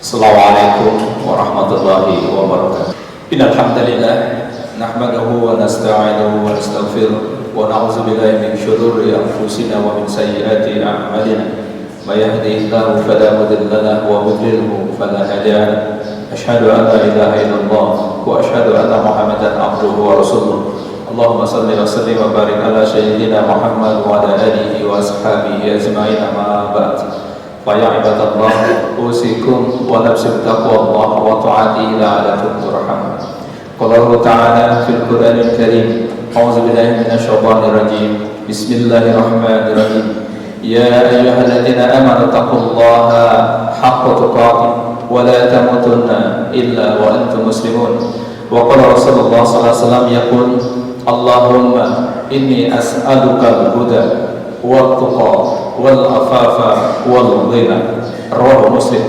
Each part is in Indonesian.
Assalamualaikum warahmatullahi wabarakatuh. Innal hamdalillah nahmaduhu wa nasta'inuhu wa nastaghfiruh wa na'udzu billahi min shururi anfusina wa min sayyiati a'malina. May yahdihillahu fala mudilla lahu wa yudlilhu fala hadiya lahu. Asyhadu an la ilaha illallah wa asyhadu anna Muhammadan abduhu wa rasuluh. Allahumma shalli wa sallim wa barik ala sayyidina Muhammad wa ala alihi wa ashabihi ajma'in, amma ba'd. Faya ibadallah, usikum wa nafsi bittaqwallah wa ta'atihi la'alakum turhamun. Qala Allah Ta'ala fil Qur'anil Karim, a'udzu billahi minasy syaithanir rajim. Bismillahirrahmanirrahim. Ya ayyuhalladzina amanu taqullaha haqqa tuqatih wa la tamutunna illa wa antum muslimun. Wa qala Rasulullah sallallahu alaihi wasallam yaqul, Allahumma inni as'aluka al-huda wa tuqa wal afafa wal ghina. Rawahu Muslim.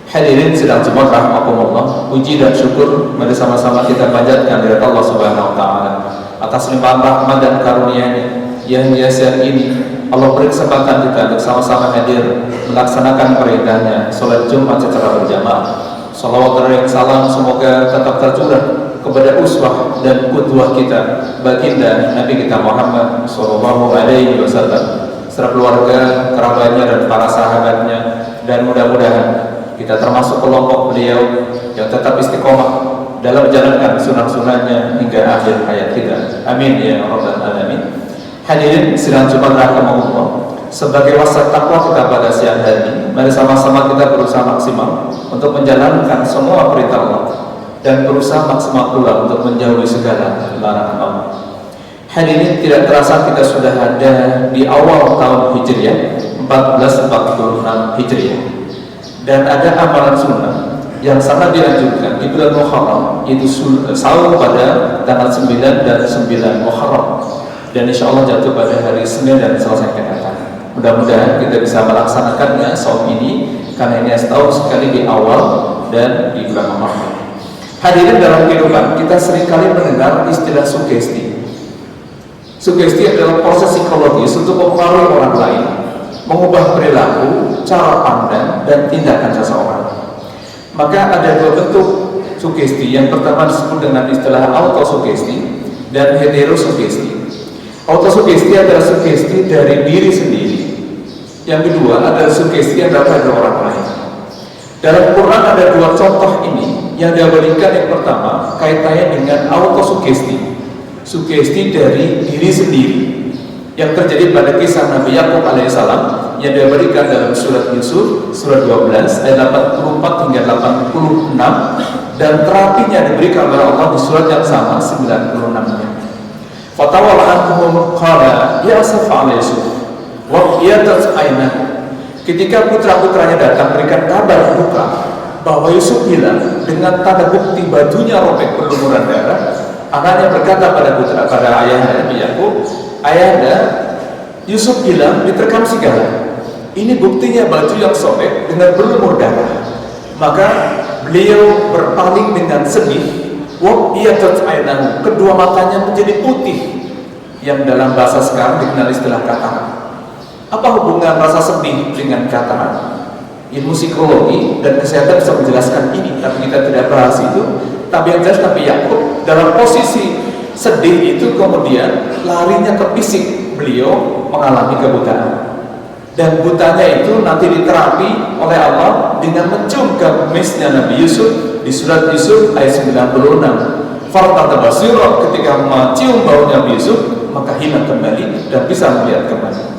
Hadirin sidang Jumat rahimakumullah, puji dan syukur mari sama-sama kita panjatkan dari Allah Subhanahu wa taala atas limpahan rahmat dan karunia-Nya yang biasa ini. Allah beri kesempatan kita untuk sama-sama hadir melaksanakan perintahnya salat Jumat secara berjamaah. Salawat dan salam semoga tetap tercurah kepada uswah dan qudwah kita, baginda Nabi kita Muhammad sallallahu alaihi wasallam, serta keluarga, kerabatnya dan para sahabatnya, dan mudah-mudahan kita termasuk kelompok beliau yang tetap istiqomah dalam menjalankan sunnah-sunnahnya hingga akhir hayat kita. Amin ya rabbal alamin. Hadirin sidang Jumat rahimakumullah, sebagai wasat takwa kita pada siang hari ini, mari sama-sama kita berusaha maksimal untuk menjalankan semua perintah Allah dan berusaha maksimal pula untuk menjauhi segala larangan Allah. Hadirin, tidak terasa kita sudah ada di awal tahun Hijriah 1446 Hijriah, dan ada amalan sunnah yang sangat dianjurkan di bulan Muharram, yaitu sahur pada tanggal 9 dan 9 Muharram, dan insya Allah jatuh pada hari Senin dan Selasa yang datang. Mudah-mudahan kita bisa melaksanakannya saum ini, karena ini setahun sekali di awal dan di bulan Muharram. Hadirin, dalam kehidupan kita seringkali mendengar istilah sugesti. Sugesti adalah proses psikologis untuk mempengaruhi orang lain, mengubah perilaku, cara pandang, dan tindakan seseorang. Maka ada dua bentuk sugesti. Yang pertama disebut dengan istilah autosugesti dan heterosugesti. Autosugesti adalah sugesti dari diri sendiri. Yang kedua adalah sugesti yang datang dari orang lain. Dalam Quran ada dua contoh ini yang diabadikan. Yang pertama kaitannya dengan autosugesti, sugesti dari diri sendiri, yang terjadi pada kisah Nabi Yakub alaihissalam yang diabadikan dalam surat Yusuf surat 12 ayat 84 hingga 86, dan terapinya diberikan oleh Allah di surat yang sama 96-nya. Fatawalla anhum qala ya asafa ala Yusuf wa qiyatat aynahu. Ketika putra-putranya datang berikan kabar duka bahwa Yusuf hilang dengan tanda bukti bajunya robek berlumuran darah, anaknya berkata pada ayahnya Nabi Yakub, ayahnya, Yusuf hilang diterkam serigala. Ini buktinya baju yang sobek dengan berlumur darah. Maka beliau berpaling dengan sedih. Kedua matanya menjadi putih, yang dalam bahasa sekarang dikenal istilah katarak. Apa hubungan rasa sedih dengan katarak? Ilmu psikologi dan kesehatan bisa menjelaskan ini, tapi kita tidak bahas itu. Tapi yang jelas Nabi Yakub dalam posisi sedih itu kemudian larinya ke fisik, beliau mengalami kebutaan. Dan butanya itu nanti diterapi oleh Allah dengan mencium gamisnya Nabi Yusuf di surat Yusuf ayat 96. Fartata basira, ketika mencium baunya Nabi Yusuf maka hilang kembali dan bisa melihat kembali.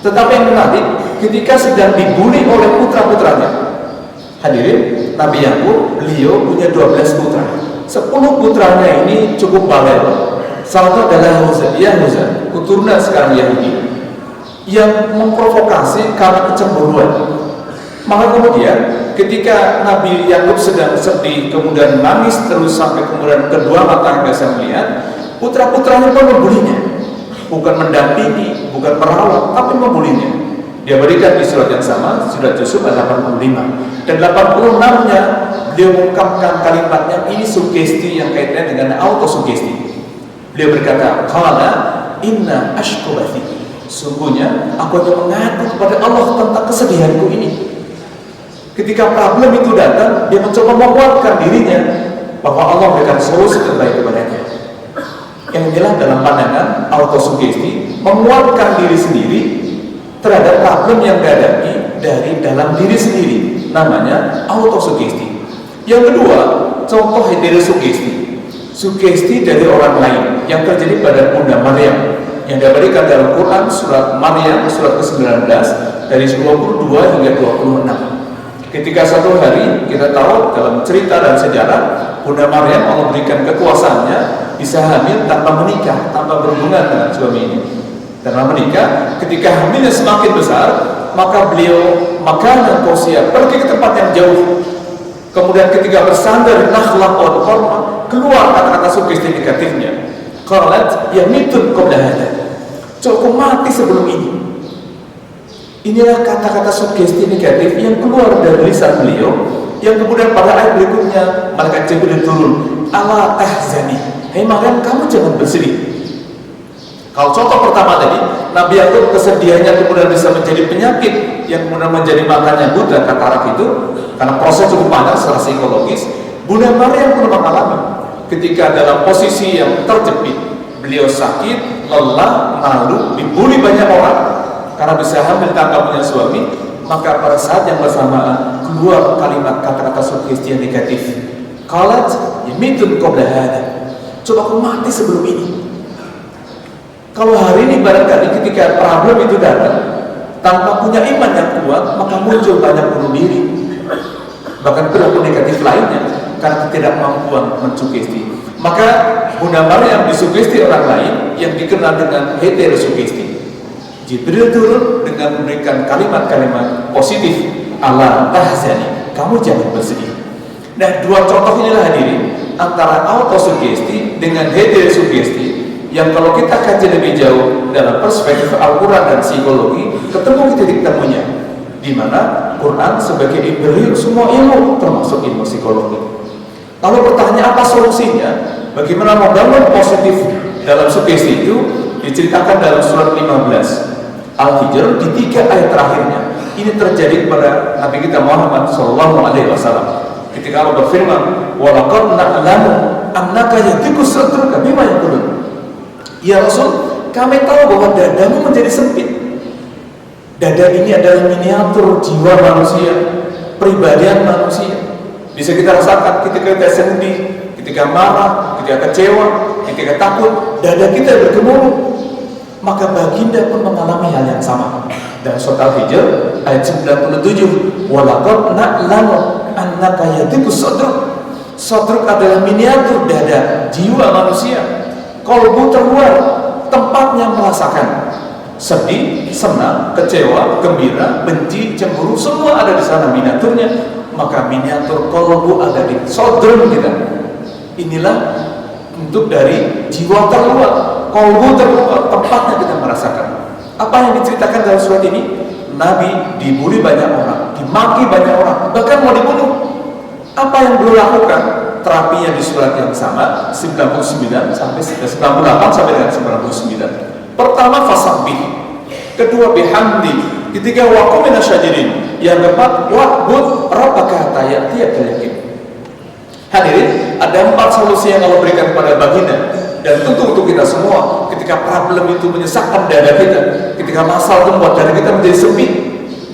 Tetapi yang menarik, ketika sedang dibuli oleh putra-putranya, hadirin, Nabi Yakub beliau punya 12 putra. 10 putranya ini cukup bawel. Salah satu adalah Yahuza, keturunan sekarang Yahudi, yang memprovokasi karena kecemburuan. Maka kemudian ketika Nabi Yakub sedang sedih, kemudian menangis terus sampai kemudian kedua mata nggak bisa melihat, putra-putranya pun membulinya, bukan mendampingi, bukan merawat, tapi membulinya. Dia berikan di surat yang sama, surat Yusuf ayat 85 dan 86-nya beliau mengungkapkan kalimatnya, ini sugesti yang kaitannya dengan autosugesti. Beliau berkata, qala inna ashkubathi, sungguhnya aku hanya mengadu kepada Allah tentang kesedihanku ini. Ketika problem itu datang, dia mencoba menguatkan dirinya bahwa Allah memberikan solusi terbaik kepadanya. Yang inilah dalam pandangan autosugesti, menguatkan diri sendiri terhadap problem yang dihadapi dari dalam diri sendiri, namanya autosugesti. Yang kedua, contoh heterosugesti, sugesti dari orang lain yang terjadi pada Bunda Maryam yang diberikan dalam Quran surat Maryam surat ke-19 dari 22 hingga 26. Ketika satu hari kita tahu dalam cerita dan sejarah Bunda Maryam Allah berikan kekuasaannya bisa hamil tanpa menikah, tanpa berhubungan dengan suami ini. Tanpa menikah, ketika hamilnya semakin besar, maka beliau makanan kosia pergi ke tempat yang jauh. Kemudian ketika bersandar di nakhlaq wal qurma, keluar kata-kata sugesti negatifnya. Qalat yamitun qabla hada. Cukup mati sebelum ini. Inilah kata-kata sugesti negatif yang keluar dari lisan beliau, yang kemudian pada ayat berikutnya malaikat Jibril turun, ala tahzani, hai Maryam kamu jangan bersedih. Kalau contoh pertama tadi, Nabi Yakub kesedihannya kemudian bisa menjadi penyakit yang kemudian menjadi matanya buta, katarak itu karena proses cukup panjang secara psikologis. Bunda Maryam pun mengalami ketika dalam posisi yang terjepit, beliau sakit, lelah, malu, dibully banyak orang karena bisa hamil tanpa punya suami, maka pada saat yang bersamaan keluar kalimat kata-kata sugesti yang negatif. Qalat yamitun qabla hada. Coba aku mati sebelum ini. Kalau hari ini barangkali ketika problem itu datang tanpa punya iman yang kuat, maka muncul banyak bunuh diri, bahkan perilaku negatif lainnya karena ketidakmampuan mensugesti. Maka Bunda Maryam disugesti orang lain yang dikenal dengan heterosugesti. Jibril turun dengan memberikan kalimat-kalimat positif, ala tahzani, kamu jangan bersedih. Nah, dua contoh inilah hadirin antara autosugesti dengan heterosugesti yang kalau kita kaji lebih jauh dalam perspektif Al-Quran dan psikologi, ketemu titik temunya di mana Quran sebagai ibu semua ilmu termasuk ilmu psikologi. Lalu pertanyaan apa solusinya? Bagaimana membangun positif dalam sugesti itu? Diceritakan dalam surat 15 Al-Hijr di 3 ayat terakhirnya. Ini terjadi kepada Nabi kita Muhammad SAW. Ketika Allah berfirman, "Walaqad na'lamu annaka yadhiqu sadruka bima yaqulun." Ya Rasul, kami tahu bahwa dadamu menjadi sempit. Dada ini adalah miniatur jiwa manusia, pribadian manusia. Bisa kita rasakan ketika kita sedih, ketika marah, ketika kecewa, ketika takut, dada kita bergemuruh. Maka baginda pun mengalami hal yang sama. Dan surat Al-Hijr ayat 97, walaqad na'lamu annaka yadhiqu sadruk. Sadruk adalah miniatur dada jiwa manusia. Kalbu terluar, tempatnya merasakan sedih, senang, kecewa, gembira, benci, cemburu, semua ada di sana miniaturnya. Maka miniatur kalbu ada di sadruk kita. Inilah bentuk dari jiwa terluar, kalbu terluar, tempatnya kita merasakan. Apa yang diceritakan dalam surat ini? Nabi dibully banyak orang, dimaki banyak orang, bahkan mau dibunuh. Apa yang beliau lakukan? Terapinya di surat yang sama 99 sampai 98 sampai dengan 99. Pertama fasabbih, kedua bihamdi, ketiga waqum minasyajidin, yang keempat wa'bud rabbaka hatta ya'tiyakal yaqin. Hadirin, ada 4 solusi yang Allah berikan kepada baginda dan tentu untuk kita semua. Ketika problem itu menyesakkan dada kita, ketika masalah itu membuat dada kita menjadi sempit,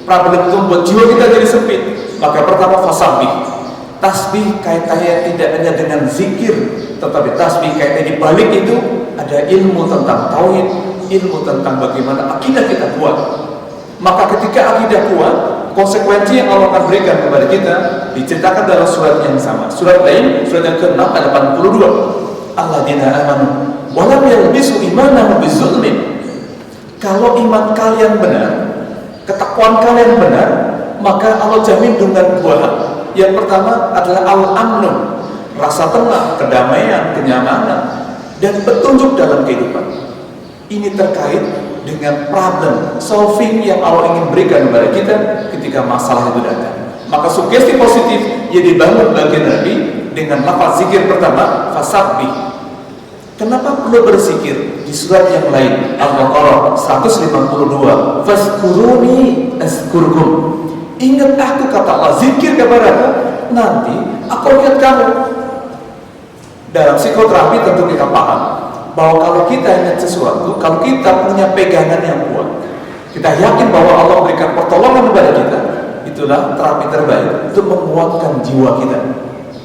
problem itu membuat jiwa kita jadi sempit, maka pertama fasabbih. Tasbih kaitannya tidak hanya dengan zikir, tetapi tasbih kaitannya di balik itu ada ilmu tentang tauhid, ilmu tentang bagaimana akidah kita kuat. Maka ketika akidah kuat, konsekuensi yang Allah akan berikan kepada kita diceritakan dalam surat yang sama. Surat lain, surat yang ke-6 ayat 82. Alladzina amanu wa lam yalbisu imanahum bizulmin. Kalau iman kalian benar, ketakwaan kalian benar, maka Allah jamin dengan 2 hal. Yang pertama adalah al-amnu, rasa tenang, kedamaian, kenyamanan, dan petunjuk dalam kehidupan. Ini terkait dengan problem solving yang Allah ingin berikan kepada kita ketika masalah itu datang. Maka sugesti positif yang dibangun bagi Nabi dengan lafaz zikir pertama, fasabbih. Kenapa perlu berzikir? Di surat yang lain, Al-Baqarah 152, fazkuruni azkurkum. Ingat aku, kata Allah, zikir kepadaku, nanti aku ingat kamu. Dalam psikoterapi tentu kita paham bahwa kalau kita ingat sesuatu, kalau kita punya pegangan yang kuat, kita yakin bahwa Allah berikan pertolongan kepada kita, itulah terapi terbaik untuk menguatkan jiwa kita.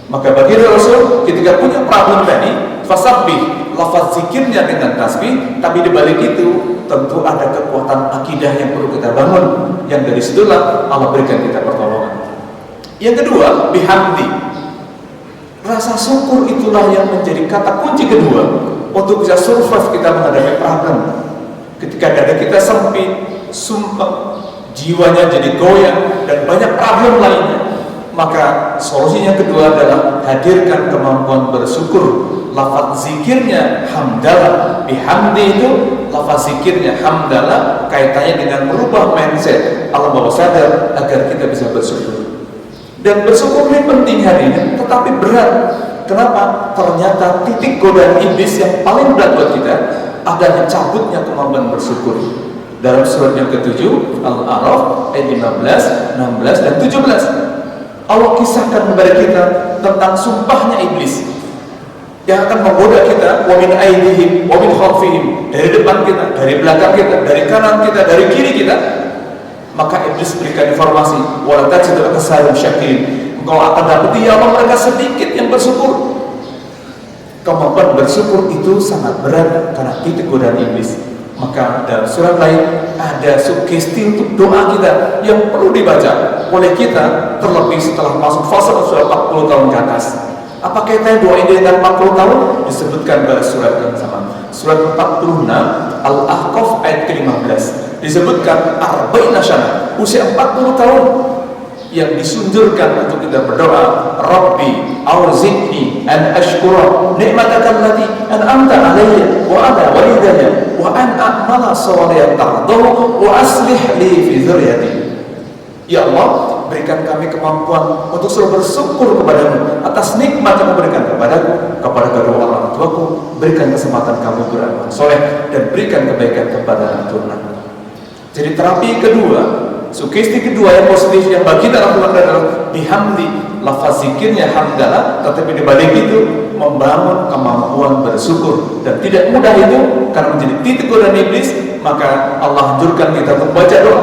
Maka bagi Rasul, ketika punya problem tadi, fasabbih, lafaz zikirnya dengan tasbih, tapi dibalik itu tentu ada kekuatan akidah yang perlu kita bangun, yang dari situlah Allah berikan kita pertolongan. Yang kedua, bihamdi. Rasa syukur itulah yang menjadi kata kunci kedua untuk bisa survive kita menghadapi problem. Ketika dada kita sempit, sumpah, jiwanya jadi goyang, dan banyak problem lainnya, maka solusinya kedua adalah hadirkan kemampuan bersyukur. Lafaz zikirnya hamdalah, bihamdi itu lafaz zikirnya hamdalah, kaitannya dengan merubah mindset alam bawah sadar agar kita bisa bersyukur. Dan bersyukur ini penting hari ini, tetapi berat. Kenapa? Ternyata titik godaan iblis yang paling berat buat kita adalah cabutnya kemampuan bersyukur. Dalam surat yang ke-7 Al-A'raf ayat 15, 16 dan 17, Allah kisahkan kepada kita tentang sumpahnya iblis yang akan menggoda kita, wa min aydihim wa min khalfihim, dari depan kita, dari belakang kita, dari kanan kita, dari kiri kita. Maka iblis berikan informasi, wala tajidu aktsarahum syakirin, engkau akan dapati ya Allah mereka sedikit yang bersyukur. Kemampuan bersyukur itu sangat berat karena titik godaan iblis. Maka dalam surat lain ada sugesti untuk doa kita yang perlu dibaca oleh kita, terlebih setelah masuk fase sudah 40 tahun ke atas. Apa kaitannya doa ini dengan 40 tahun? Disebutkan pada surat yang sama. Surat 46 Al-Ahqaf ayat ke-15 disebutkan arba'ina syana, usia 40 tahun yang disunjurkan untuk kita berdoa, Rabbi auzi'ni an ashkura ni'mataka allati an'amta alayya wa ala walidayya wa an a'mala shalihan tardahu wa aslih li fi dzurriyyati. Ya Allah, berikan kami kemampuan untuk selalu bersyukur kepadamu atas nikmat yang memberikan kepadaku, kepada kedua orang tuaku. Berikan kesempatan kami beramal soleh dan berikan kebaikan kepada anak turunanku. Jadi terapi kedua, sugesti kedua yang positif yang bagi kita lakukan adalah bihamdi, lafaz zikirnya hamdalah, tetapi dibalik itu membangun kemampuan bersyukur. Dan tidak mudah itu karena menjadi titik godaan iblis. Maka Allah anjurkan kita untuk baca doa.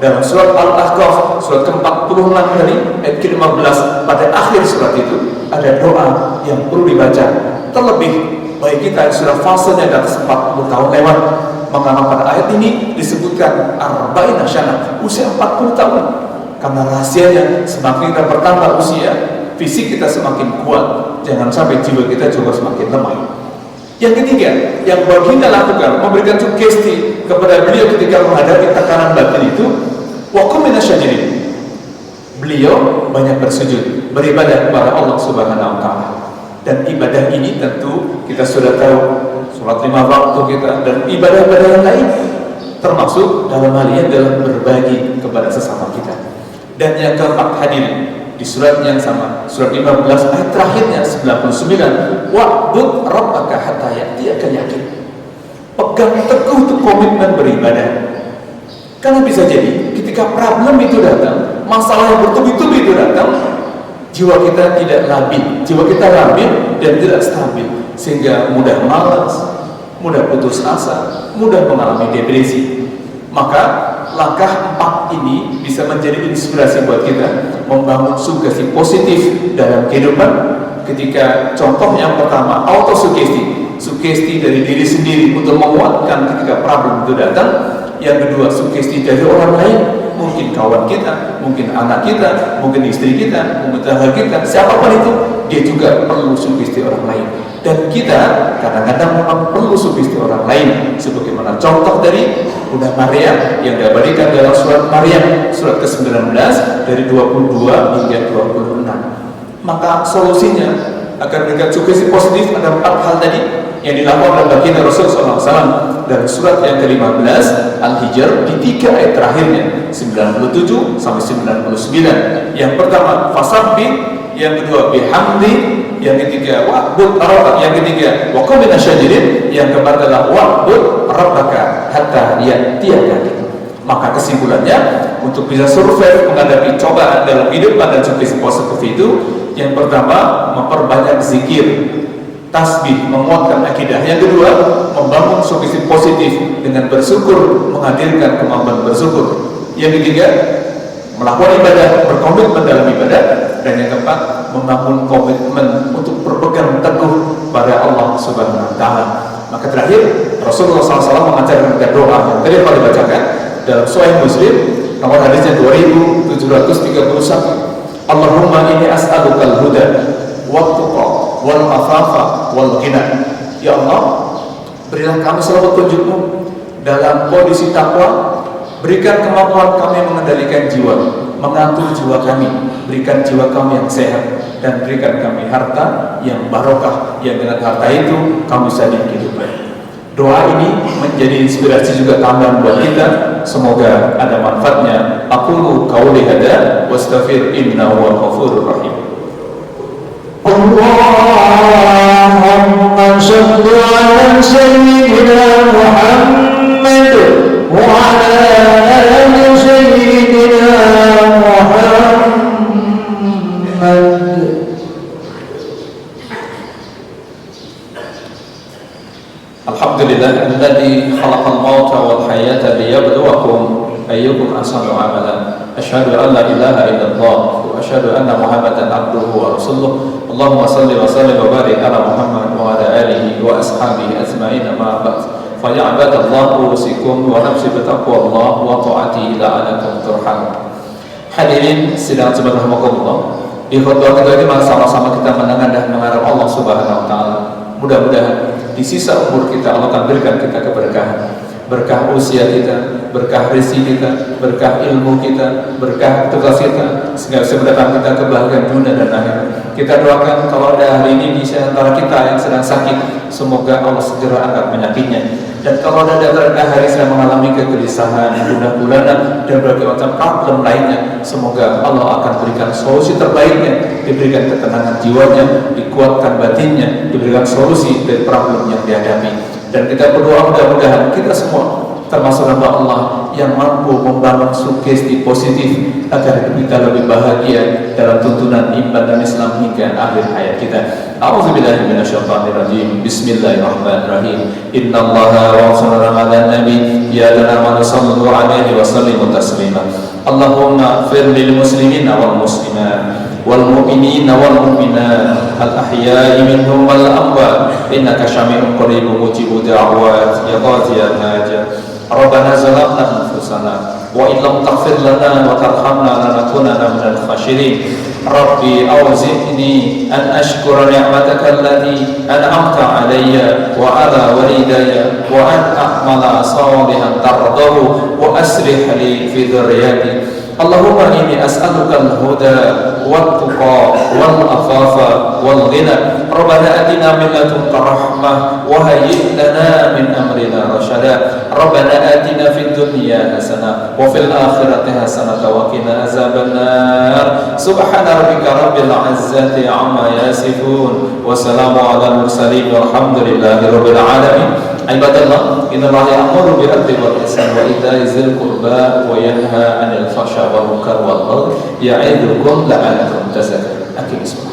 Dalam surat Al-Ahqaf, surat ke-46 tadi, ayat ke-15, pada akhir surat itu ada doa yang perlu dibaca. Terlebih baik kita yang sudah fasenya di atas 40 tahun lewat, maka pada ayat ini disebutkan arba'ina syana, usia 40 tahun. Karena rahasianya semakin kita bertambah usia, fisik kita semakin kuat, jangan sampai jiwa kita juga semakin lemah. Yang ketiga, yang baginda lakukan, memberikan sugesti kepada beliau ketika menghadapi tekanan batin itu, wa qum minasyajidin. Beliau banyak bersujud, beribadah kepada Allah Subhanahu wa taala. Dan ibadah ini tentu kita sudah tahu, sholat 5 waktu kita dan ibadah-ibadah yang lain, termasuk dalam hal ini adalah berbagi kepada sesama kita. Dan yang keempat, hadir di surat yang sama, surat 15 ayat terakhirnya 99, wa'bud rabbaka hatta ya'tiyakal yaqin. Pegang teguh untuk komitmen beribadah. Karena bisa jadi ketika problem itu datang, masalah yang bertubi-tubi itu datang, jiwa kita tidak labil, jiwa kita labil dan tidak stabil, sehingga mudah malas, mudah putus asa, mudah mengalami depresi. Maka langkah 4 ini bisa menjadi inspirasi buat kita membangun sugesti positif dalam kehidupan. Ketika contoh yang pertama, autosugesti, sugesti dari diri sendiri untuk menguatkan ketika problem itu datang. Yang kedua, sugesti dari orang lain, mungkin kawan kita, mungkin anak kita, mungkin istri kita, mungkin tetangga kita, siapapun itu, dia juga perlu sugesti orang lain. Dan kita kadang-kadang memang perlu sugesti orang lain, sebagaimana contoh dari Bunda Maria yang diabadikan dalam surat Maryam, surat ke-19 dari 22 hingga 26. Maka solusinya agar memberikan sugesti positif ada 4 hal tadi yang dilakukan oleh baginda Rasulullah SAW dalam surat yang ke-15 Al-Hijr di 3 ayat terakhirnya 97 sampai 99. Yang pertama fasabbih, yang kedua bihamdi, yang ketiga wa'bud rabbaka, yang ketiga wa qum minasyajidin, yang keempat adalah wa'bud rabbaka hatta ya'tiyakal yaqin. Maka kesimpulannya, untuk bisa survive menghadapi cobaan dalam hidup dan sukses positif itu, yang pertama memperbanyak zikir, tasbih, menguatkan akidah. Yang kedua, membangun sukses positif dengan bersyukur, menghadirkan kemampuan bersyukur. Yang ketiga, melakukan ibadah, berkomitmen dalam ibadah. Dan yang keempat, membangun komitmen untuk berpegang teguh pada Allah Subhanahu wa Ta'ala. Maka terakhir, Rasulullah SAW mengajarkan kita doa yang tadi telah dibacakan dalam Sahih Muslim, nomor hadisnya 2731. Allahumma inni as'alukal huda wat tuqa wal afafa wal ghina. Ya Allah, berilah kami selalu petunjuk-Mu dalam kondisi takwa, berikan kemampuan kami mengendalikan jiwa, mengatur jiwa kami, berikan jiwa kami yang sehat, dan berikan kami harta yang barokah, yang dengan harta itu kami bisa hidup baik. Doa ini menjadi inspirasi juga tambahan buat kita. Semoga ada manfaatnya. Aqulu qauli hadza wastaghfir innahu huwal ghafurur rahim. Allahumma shalli ala sayyidina Muhammad wa ala ali sayyidina Muhammad. Alhamdulillah alladzi khalaqal mauta wal hayata liyabluwakum ayyukum ahsanu amala. Asyhadu an la ilaha illallah wa asyhadu anna Muhammadan abduhu wa rasuluh. Allahumma shalli wa sallim wa barik ala Muhammad wa ala alihi wa ashabihi ajma'in. Ma ba'd. Fa ya ibadallah, usikum wa nafsi bi taqwallah wa ta'atihi la'alakum turhamun. Hadirin sidang subhanallah. Di khutbah kita ini sama-sama kita mendengar dan mengharap Allah Subhanahu wa Ta'ala. Mudah-mudahan di sisa umur kita Allah akan berikan kita keberkahan, berkah usia kita, berkah rezeki kita, berkah ilmu kita, berkah tugas kita, sehingga mendatangkan kita kebahagiaan dunia dan akhirat. Kita doakan kalau ada hari ini di antara kita yang sedang sakit, semoga Allah segera angkat penyakitnya. Dan kalau ada hari sedang mengalami kegelisahan, gundah gulana, dan berbagai macam problem lainnya, semoga Allah akan berikan solusi terbaiknya, diberikan ketenangan jiwanya, dikuatkan batinnya, diberikan solusi dari problem yang dihadapi. Dan kita berdoa mudah-mudahan kita semua termasuk hamba Allah yang mampu membangun sugesti positif agar kita lebih bahagia dalam tuntunan iman dan Islam hingga akhir hayat kita. A'udzubillahi minasyaitonirrajim. Bismillahirrahmanirrahim. Innallaha wa sallallahu ala nabi ya ayyuhallazina sallu alaihi wa sallimu taslima. Allahumma ighfir lil muslimina wal muslimat wal mu'minina wal mu'minat al ahya'i minhum wal amwat innaka syami'un qaribun mujibud da'wat ya qadiyal hajat. Rabbana zalamna anfusana wa in lam taghfir lana wa tarhamna lanakunanna minal khasirin. Rabbi awzi'ni an ashkura ni'mataka allati an'amta alayya wa ala walidayya wa an a'mala salihan tardahu wa aslih li fi dhurriyyati. Allahumma inni as'aluka al-huda wat-tuqa wal-afafa wal-ghina. Rabbana atina min ladunka rahmah wa hayyi' lana min amrina rasyada. Rabbana atina fid dunya hasanah wa fil akhirati hasanah wa qina azabannar. Subhana rabbika rabbil izzati amma yasifun wa salamun alal mursalin walhamdulillahi rabbil alamin. Ibadallah, innallaha ya'muru bil 'adli wal ihsani wa ita'i dzil qurba wa yanha 'anil fahsya'i wal munkari wal baghi ya'idukum la'allakum tadhakkarun.